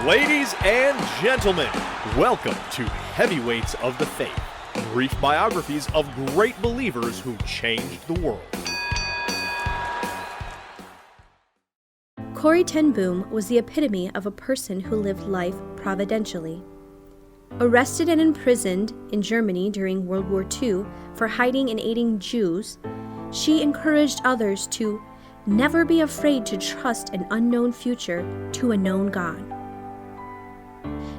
Ladies and gentlemen, welcome to Heavyweights of the Faith, brief biographies of great believers who changed the world. Corrie ten Boom was the epitome of a person who lived life providentially. Arrested and imprisoned in Germany during World War II for hiding and aiding Jews, she encouraged others to never be afraid to trust an unknown future to a known God.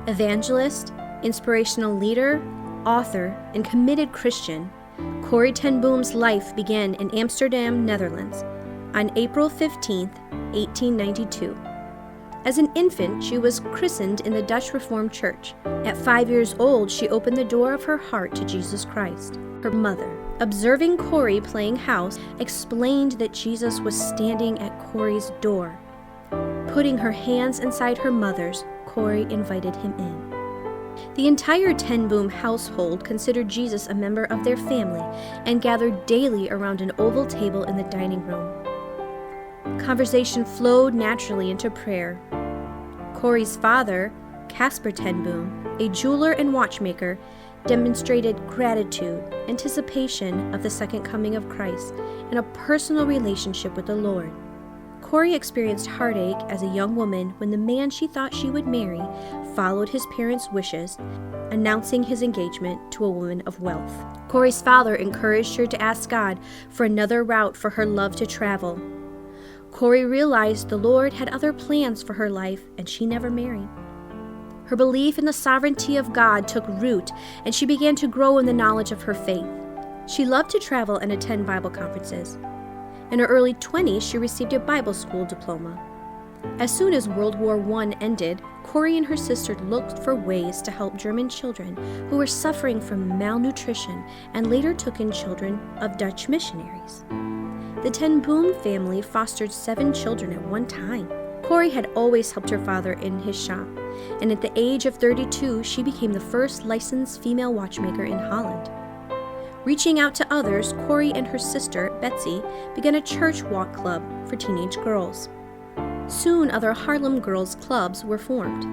Evangelist, inspirational leader, author, and committed Christian, Corrie ten Boom's life began in Amsterdam, Netherlands, on April 15, 1892. As an infant, she was christened in the Dutch Reformed Church. At 5 years old, she opened the door of her heart to Jesus Christ. Her mother, observing Corrie playing house, explained that Jesus was standing at Corrie's door. Putting her hands inside her mother's, Corrie invited him in. The entire ten Boom household considered Jesus a member of their family and gathered daily around an oval table in the dining room. Conversation flowed naturally into prayer. Corrie's father, Caspar ten Boom, a jeweler and watchmaker, demonstrated gratitude, anticipation of the second coming of Christ, and a personal relationship with the Lord. Corrie experienced heartache as a young woman when the man she thought she would marry followed his parents' wishes, announcing his engagement to a woman of wealth. Corrie's father encouraged her to ask God for another route for her love to travel. Corrie realized the Lord had other plans for her life, and she never married. Her belief in the sovereignty of God took root, and she began to grow in the knowledge of her faith. She loved to travel and attend Bible conferences. In her early 20s, she received a Bible school diploma. As soon as World War I ended, Corrie and her sister looked for ways to help German children who were suffering from malnutrition and later took in children of Dutch missionaries. The ten Boom family fostered 7 children at one time. Corrie had always helped her father in his shop, and at the age of 32, she became the first licensed female watchmaker in Holland. Reaching out to others, Corrie and her sister, Betsy, began a church walk club for teenage girls. Soon, other Harlem girls' clubs were formed.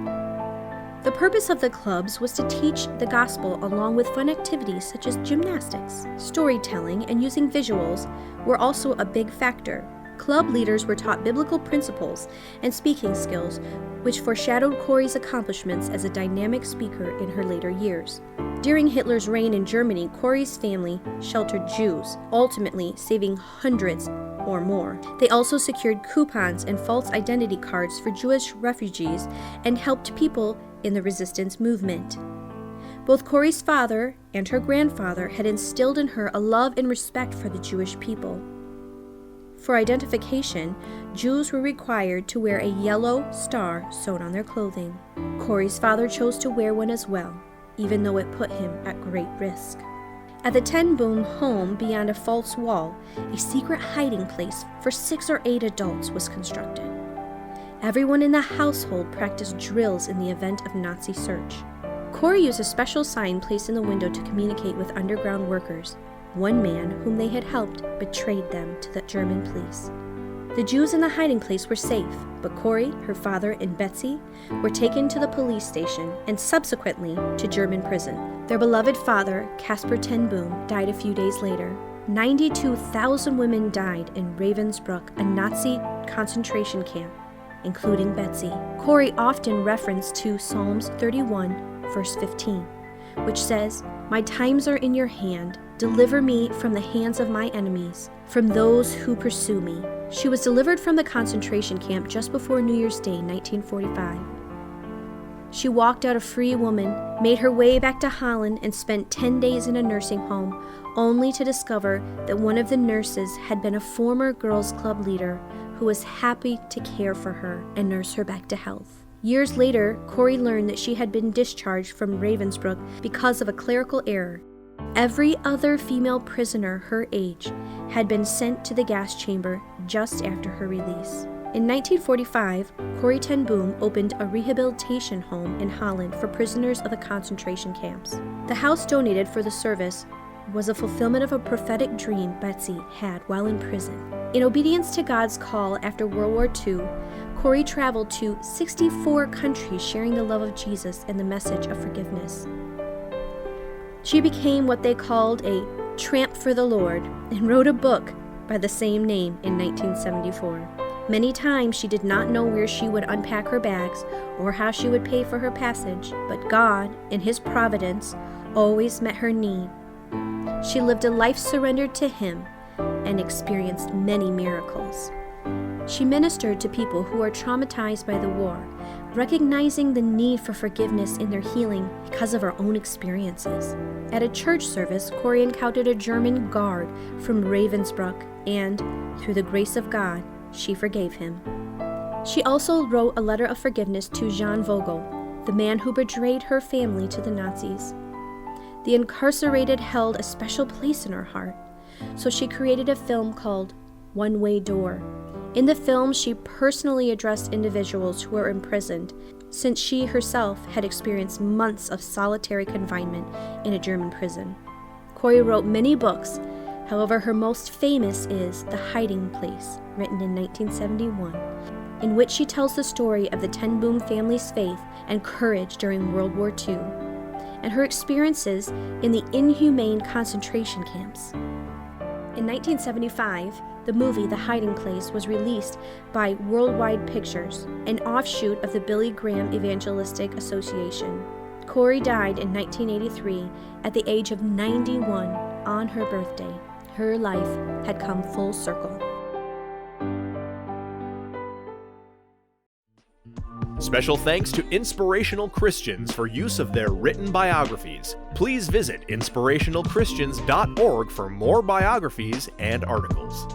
The purpose of the clubs was to teach the gospel along with fun activities such as gymnastics. Storytelling and using visuals were also a big factor. Club leaders were taught biblical principles and speaking skills, which foreshadowed Corrie's accomplishments as a dynamic speaker in her later years. During Hitler's reign in Germany, Corrie's family sheltered Jews, ultimately saving hundreds or more. They also secured coupons and false identity cards for Jewish refugees and helped people in the resistance movement. Both Corrie's father and her grandfather had instilled in her a love and respect for the Jewish people. For identification, Jews were required to wear a yellow star sewn on their clothing. Corrie's father chose to wear one as well, even though it put him at great risk. At the ten Boom home, beyond a false wall, a secret hiding place for 6 or 8 adults was constructed. Everyone in the household practiced drills in the event of Nazi search. Corrie used a special sign placed in the window to communicate with underground workers. One man whom they had helped betrayed them to the German police. The Jews in the hiding place were safe, but Corrie, her father, and Betsy were taken to the police station and subsequently to German prison. Their beloved father, Caspar ten Boom, died a few days later. 92,000 women died in Ravensbrück, a Nazi concentration camp, including Betsy. Corrie often referenced to Psalms 31, verse 15, which says, "My times are in your hand. Deliver me from the hands of my enemies, from those who pursue me." She was delivered from the concentration camp just before New Year's Day, 1945. She walked out a free woman, made her way back to Holland, and spent 10 days in a nursing home, only to discover that one of the nurses had been a former girls' club leader who was happy to care for her and nurse her back to health. Years later, Corrie learned that she had been discharged from Ravensbrück because of a clerical error. Every other female prisoner her age had been sent to the gas chamber just after her release. In 1945, Corrie ten Boom opened a rehabilitation home in Holland for prisoners of the concentration camps. The house donated for the service was a fulfillment of a prophetic dream Betsy had while in prison. In obedience to God's call after World War II, Corrie traveled to 64 countries sharing the love of Jesus and the message of forgiveness. She became what they called a tramp for the Lord and wrote a book by the same name in 1974. Many times she did not know where she would unpack her bags or how she would pay for her passage, but God, in His providence, always met her need. She lived a life surrendered to Him and experienced many miracles. She ministered to people who are traumatized by the war, recognizing the need for forgiveness in their healing because of her own experiences. At a church service, Corrie encountered a German guard from Ravensbrück, and, through the grace of God, she forgave him. She also wrote a letter of forgiveness to Jean Vogel, the man who betrayed her family to the Nazis. The incarcerated held a special place in her heart, so she created a film called One Way Door. In the film, she personally addressed individuals who were imprisoned, since she herself had experienced months of solitary confinement in a German prison. Corrie wrote many books. However, her most famous is The Hiding Place, written in 1971, in which she tells the story of the Ten Boom family's faith and courage during World War II, and her experiences in the inhumane concentration camps. In 1975, the movie The Hiding Place was released by Worldwide Pictures, an offshoot of the Billy Graham Evangelistic Association. Corrie died in 1983 at the age of 91 on her birthday. Her life had come full circle. Special thanks to Inspirational Christians for use of their written biographies. Please visit inspirationalchristians.org for more biographies and articles.